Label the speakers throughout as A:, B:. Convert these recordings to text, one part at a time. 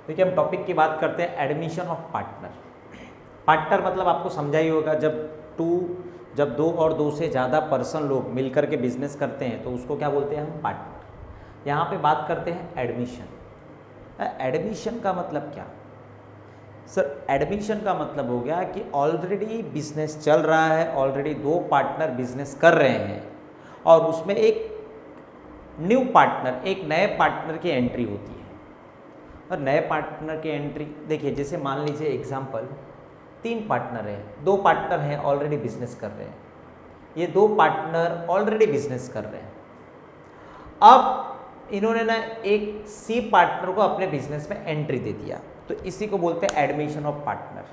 A: देखिए हम टॉपिक की बात करते हैं एडमिशन ऑफ पार्टनर। पार्टनर मतलब आपको समझा ही होगा, जब दो और दो से ज़्यादा पर्सन लोग मिलकर के बिजनेस करते हैं तो उसको क्या बोलते हैं हम, पार्टनर। यहाँ पे बात करते हैं एडमिशन। एडमिशन का मतलब क्या सर? एडमिशन का मतलब हो गया कि ऑलरेडी बिजनेस चल रहा है, ऑलरेडी दो पार्टनर बिजनेस कर रहे हैं और उसमें एक न्यू पार्टनर, एक नए पार्टनर की एंट्री होती है। और नए पार्टनर की एंट्री देखिए, जैसे मान लीजिए एग्जांपल, 3 पार्टनर हैं, 2 पार्टनर हैं ऑलरेडी बिजनेस कर रहे हैं, ये 2 पार्टनर ऑलरेडी बिजनेस कर रहे हैं। अब इन्होंने ना एक सी पार्टनर को अपने बिजनेस में एंट्री दे दिया, तो इसी को बोलते हैं एडमिशन ऑफ पार्टनर।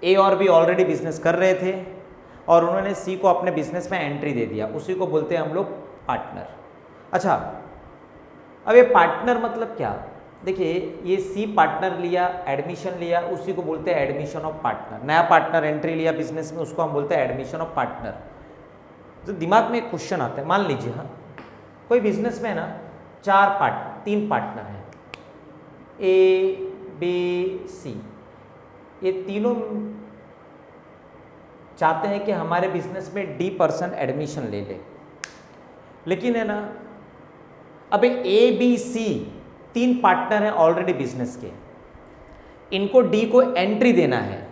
A: ए और बी ऑलरेडी बिजनेस कर रहे थे और उन्होंने सी को अपने बिजनेस में एंट्री दे दिया, उसी को बोलते हैं हम लोग पार्टनर। अच्छा, अब ये पार्टनर मतलब क्या? देखिए ये सी पार्टनर लिया, एडमिशन लिया, उसी को बोलते हैं एडमिशन ऑफ पार्टनर। नया पार्टनर एंट्री लिया बिजनेस में, उसको हम बोलते हैं एडमिशन ऑफ पार्टनर। तो दिमाग में एक क्वेश्चन आता है, मान लीजिए हाँ कोई बिजनेस में ना 3 पार्टनर हैं, ए बी सी, ये तीनों चाहते हैं कि हमारे बिजनेस में डी पर्सन एडमिशन ले ले, लेकिन है ना अब ए बी सी 3 पार्टनर हैं ऑलरेडी बिजनेस के, इनको डी को एंट्री देना है,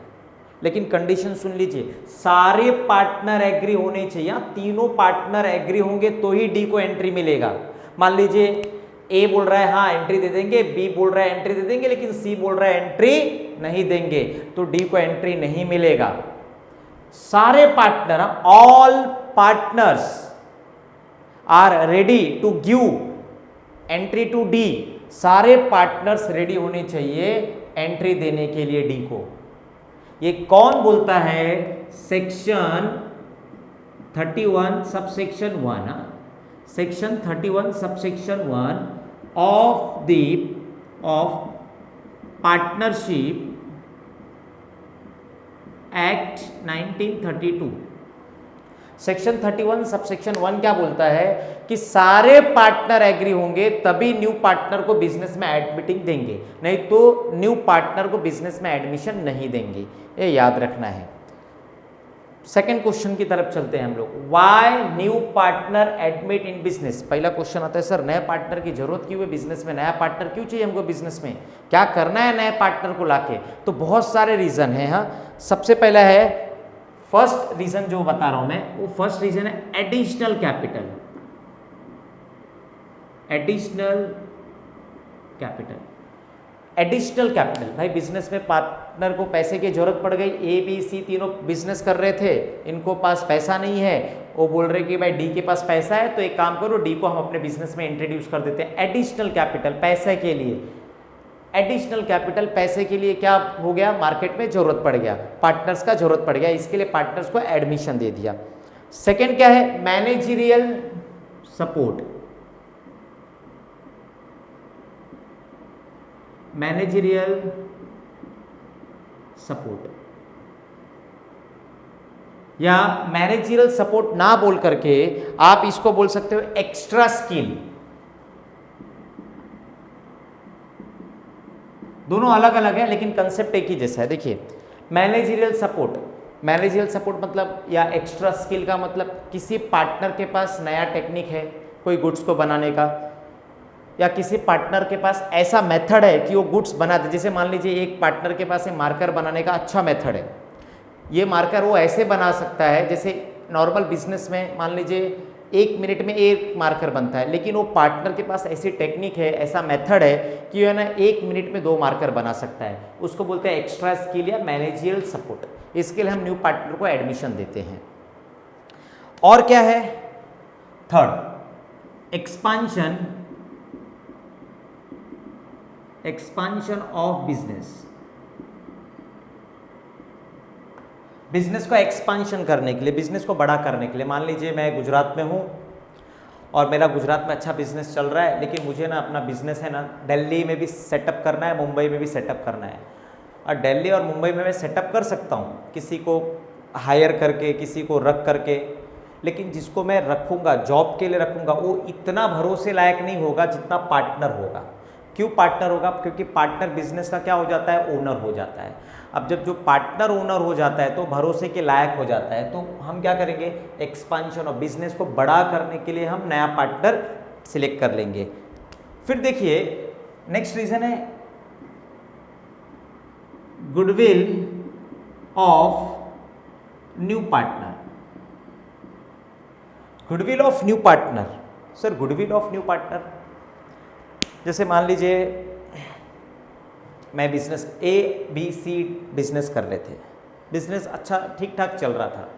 A: लेकिन कंडीशन सुन लीजिए, सारे पार्टनर एग्री होने चाहिए। तीनों पार्टनर एग्री होंगे तो ही डी को एंट्री मिलेगा। मान लीजिए ए बोल रहा है हाँ एंट्री दे देंगे, बी बोल रहा है एंट्री दे देंगे, लेकिन सी बोल रहा है एंट्री नहीं देंगे, तो डी को एंट्री नहीं मिलेगा। सारे partner, all partners are ready to give entry to D, सारे पार्टनर्स रेडी होने चाहिए एंट्री देने के लिए डी को। ये कौन बोलता है? Section 31 subsection 1, section 31 subsection 1 of partnership act 1932। Section 31 subsection 1 क्या बोलता है कि सारे पार्टनर एग्री होंगे तभी न्यू पार्टनर को बिजनेस में एडमिटिंग देंगे, नहीं तो न्यू पार्टनर को बिजनेस में एडमिशन नहीं देंगे। ये याद रखना है। सेकंड क्वेश्चन की तरफ चलते हैं हम लोग। Why new partner admit in business? पहला क्वेश्चन आता है सर नए पार्टनर की जरूरत क्यों है बिजनेस में? नया पार्टनर क्यों चाहिए हमको बिजनेस में? क्या करना है नए पार्टनर को लाके? तो बहुत सारे रीजन है। हाँ, सबसे पहला है, फर्स्ट रीजन जो बता रहा हूं मैं, वो फर्स्ट रीजन है एडिशनल कैपिटल। एडिशनल कैपिटल भाई, बिजनेस में पार्टनर को पैसे की जरूरत पड़ गई, ए बी सी तीनों बिजनेस कर रहे थे, इनको पास पैसा नहीं है, वो बोल रहे कि भाई डी के पास पैसा है, तो एक काम करो डी को हम अपने बिजनेस में इंट्रोड्यूस कर देते हैं। एडिशनल कैपिटल पैसे के लिए, एडिशनल कैपिटल पैसे के लिए क्या हो गया, मार्केट में जरूरत पड़ गया, पार्टनर्स का जरूरत पड़ गया, इसके लिए पार्टनर्स को एडमिशन दे दिया। सेकंड क्या है? Managerial support. मैनेजरियल सपोर्ट या मैनेजरियल सपोर्ट ना बोल करके आप इसको बोल सकते हो एक्स्ट्रा स्किल। दोनों अलग अलग है लेकिन कंसेप्ट एक ही जैसा है। देखिए मैनेजरियल सपोर्ट मतलब या एक्स्ट्रा स्किल का मतलब किसी पार्टनर के पास नया टेक्निक है कोई गुड्स को बनाने का, या किसी पार्टनर के पास ऐसा मेथड है कि वो गुड्स बना दे। जैसे मान लीजिए एक पार्टनर के पास मार्कर बनाने का अच्छा मेथड है, ये मार्कर वो ऐसे बना सकता है जैसे नॉर्मल बिजनेस में मान लीजिए 1 मिनट में एक मार्कर बनता है, लेकिन वो पार्टनर के पास ऐसी टेक्निक है, ऐसा मेथड है कि वो ना 1 मिनट में 2 मार्कर बना सकता है, उसको बोलते हैं एक्स्ट्रा स्किल या मैनेजरियल सपोर्ट। इसके लिए हम न्यू पार्टनर को एडमिशन देते हैं। और क्या है? थर्ड, एक्सपांशन ऑफ बिजनेस को एक्सपांशन करने के लिए, बिजनेस को बड़ा करने के लिए। मान लीजिए मैं गुजरात में हूँ और मेरा गुजरात में अच्छा बिजनेस चल रहा है, लेकिन मुझे ना अपना बिजनेस है ना दिल्ली में भी सेटअप करना है, मुंबई में भी सेटअप करना है। और दिल्ली और मुंबई में मैं सेटअप कर सकता हूँ, किसी को हायर करके, किसी को रख करके, लेकिन जिसको मैं रखूँगा, जॉब के लिए रखूँगा, वो इतना भरोसे लायक नहीं होगा जितना पार्टनर होगा। क्यों पार्टनर होगा? क्योंकि पार्टनर बिजनेस का क्या हो जाता है? ओनर हो जाता है। अब जब जो पार्टनर ओनर हो जाता है तो भरोसे के लायक हो जाता है, तो हम क्या करेंगे? एक्सपांशन ऑफ बिजनेस को बड़ा करने के लिए हम नया पार्टनर सिलेक्ट कर लेंगे। फिर देखिए नेक्स्ट रीजन है goodwill of new partner. Goodwill of new partner, sir goodwill of new partner, जैसे मान लीजिए मैं बिजनेस ABC बिजनेस कर रहे थे, बिजनेस अच्छा ठीक ठाक चल रहा था।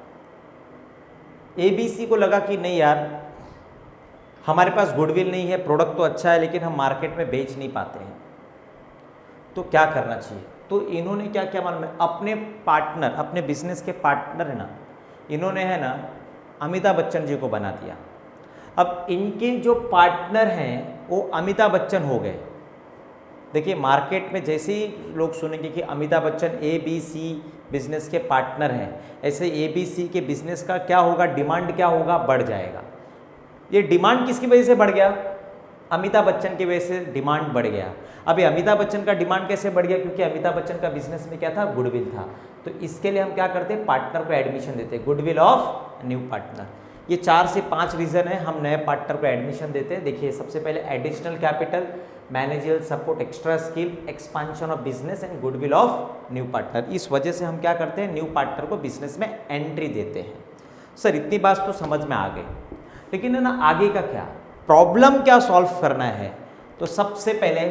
A: ABC को लगा कि नहीं यार हमारे पास गुडविल नहीं है, प्रोडक्ट तो अच्छा है लेकिन हम मार्केट में बेच नहीं पाते हैं, तो क्या करना चाहिए? तो इन्होंने क्या क्या मालूम है? अपने पार्टनर, अपने बिजनेस के पार्टनर है ना, इन्होंने है ना अमिताभ बच्चन जी को बना दिया। अब इनके जो पार्टनर हैं वो अमिताभ बच्चन हो गए। देखिए मार्केट में जैसे ही लोग सुनेंगे कि अमिताभ बच्चन ABC बिजनेस के पार्टनर हैं, ऐसे ABC के बिजनेस का क्या होगा? डिमांड क्या होगा? बढ़ जाएगा। ये डिमांड किसकी वजह से बढ़ गया? अमिताभ बच्चन की वजह से डिमांड बढ़ गया। अभी अमिताभ बच्चन का डिमांड कैसे बढ़ गया? क्योंकि अमिताभ बच्चन का बिजनेस में क्या था? गुडविल था। तो इसके लिए हम क्या करते हैं? पार्टनर को एडमिशन देते हैं, गुडविल ऑफ न्यू पार्टनर। ये 4 से 5 रीजन है हम नए पार्टनर को एडमिशन देते हैं। देखिए सबसे पहले additional capital, managerial support, extra skill, expansion of business and goodwill of new partner. इस वजह से हम क्या करते हैं? न्यू पार्टनर को बिजनेस में एंट्री देते हैं। सर इतनी बात तो समझ में आ गई, लेकिन है ना आगे का क्या, प्रॉब्लम क्या सॉल्व करना है? तो सबसे पहले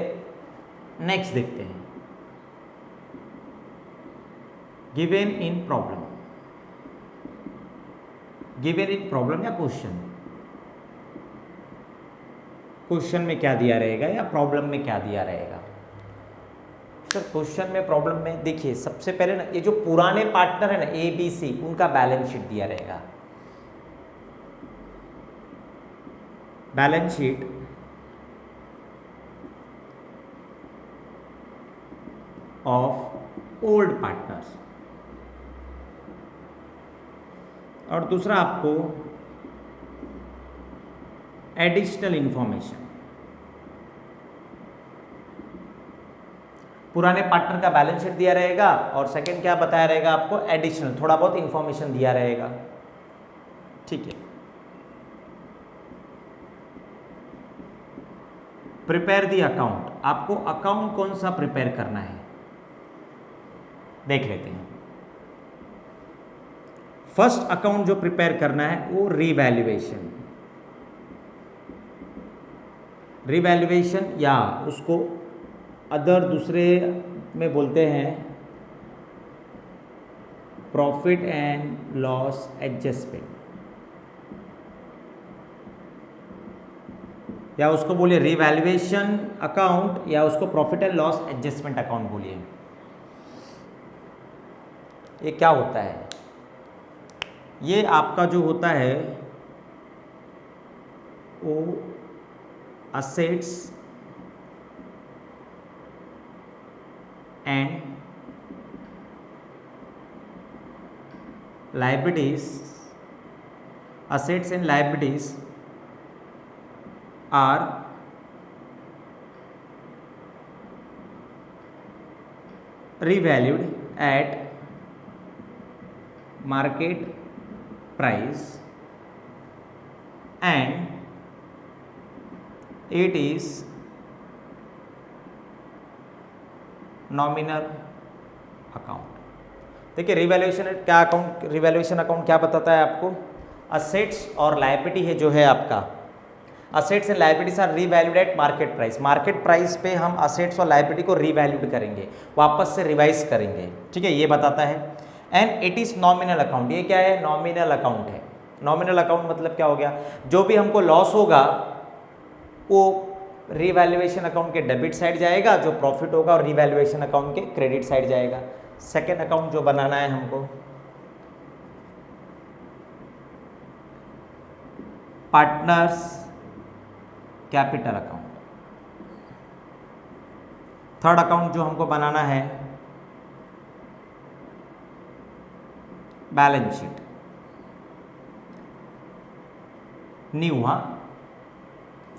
A: नेक्स्ट देखते हैं, given in problem, given in problem या क्वेश्चन, क्वेश्चन में क्या दिया रहेगा या प्रॉब्लम में क्या दिया रहेगा? सर क्वेश्चन में, प्रॉब्लम में देखिए सबसे पहले ना ये जो पुराने पार्टनर है ना ABC, उनका बैलेंस शीट दिया रहेगा। Balance sheet of old partners, और दूसरा आपको एडिशनल इंफॉर्मेशन, पुराने पार्टनर का बैलेंस शीट दिया रहेगा और सेकंड क्या बताया रहेगा आपको? एडिशनल, थोड़ा बहुत इंफॉर्मेशन दिया रहेगा। ठीक है, प्रिपेयर दी अकाउंट, आपको अकाउंट कौन सा प्रिपेयर करना है देख लेते हैं। फर्स्ट अकाउंट जो प्रिपेयर करना है वो रीवैल्यूएशन, रीवैल्यूएशन या उसको अदर दूसरे में बोलते हैं प्रॉफिट एंड लॉस एडजस्टमेंट, या उसको बोलिए रीवैल्यूएशन अकाउंट, या उसको profit and loss adjustment account बोलिए। ये क्या होता है? ये आपका जो होता है वो assets and liabilities, assets and liabilities are revalued at market price and it is nominal account। देखिए रिवैल्यूएशन क्या अकाउंट, रिवैल्यूएशन अकाउंट क्या बताता है आपको? असेट्स और लायबिलिटी है जो है आपका, assets and liabilities are revalued at market price, market price पे हम असेट्स और लायबिलिटी को रीवैल्यूड करेंगे, वापस से रिवाइज करेंगे। ठीक है, ये बताता है। And it is nominal account, ये क्या है? नॉमिनल अकाउंट है। नॉमिनल अकाउंट मतलब क्या हो गया? जो भी हमको लॉस होगा वो रीवैल्यूएशन अकाउंट के डेबिट साइड जाएगा, जो प्रॉफिट होगा और रीवैल्यूएशन अकाउंट के क्रेडिट साइड जाएगा। सेकेंड अकाउंट जो बनाना है हमको, partners capital account. Third account जो हमको बनाना है बैलेंस शीट, न्यू। हाँ,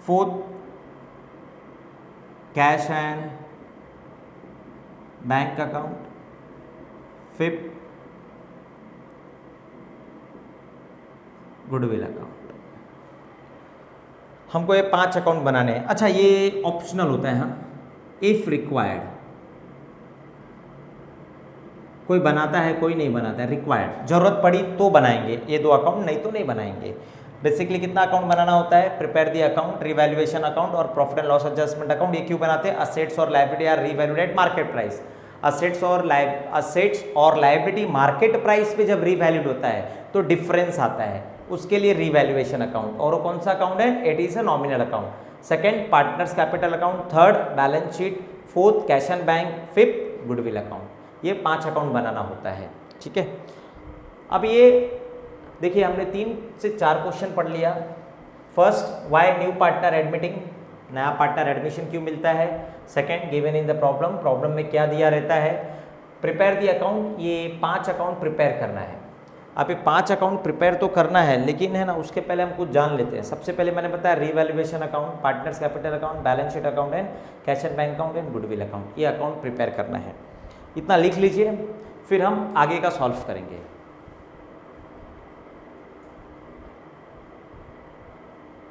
A: fourth cash and bank account, fifth goodwill account. हमको ये 5 अकाउंट बनाने हैं। अच्छा, ये ऑप्शनल होता है, हाँ, इफ रिक्वायर्ड। कोई बनाता है, कोई नहीं बनाता है, रिक्वायर्ड, जरूरत पड़ी तो बनाएंगे ये 2 अकाउंट, नहीं तो नहीं बनाएंगे। बेसिकली कितना अकाउंट बनाना होता है? Prepare the account, revaluation account और profit and loss adjustment account. ये क्यों बनाते हैं? असेट्स और liability are revalued at market price. Assets और लायबिलिटी मार्केट प्राइस पे जब रीवैल्यूड होता है तो डिफरेंस आता है, उसके लिए रीवैल्यूएशन अकाउंट। और वो कौन सा अकाउंट है? It is a nominal account. Second partners capital account, third balance sheet, fourth cash and bank, fifth goodwill account. ये 5 अकाउंट बनाना होता है, ठीक है। अब ये देखिए, हमने 3 से 4 क्वेश्चन पढ़ लिया। First, why new partner admitting, नया पार्टनर एडमिशन क्यों मिलता है। Second, given in the problem, problem में क्या दिया रहता है। प्रिपेयर द अकाउंट, ये 5 अकाउंट प्रिपेयर करना है। आप ये 5 अकाउंट प्रिपेयर तो करना है, लेकिन है ना, उसके पहले हम कुछ जान लेते हैं। सबसे पहले मैंने बताया revaluation account, partners capital account, balance sheet account and cash and bank account and goodwill account. ये अकाउंट प्रिपेयर करना है, इतना लिख लीजिए, फिर हम आगे का सॉल्व करेंगे।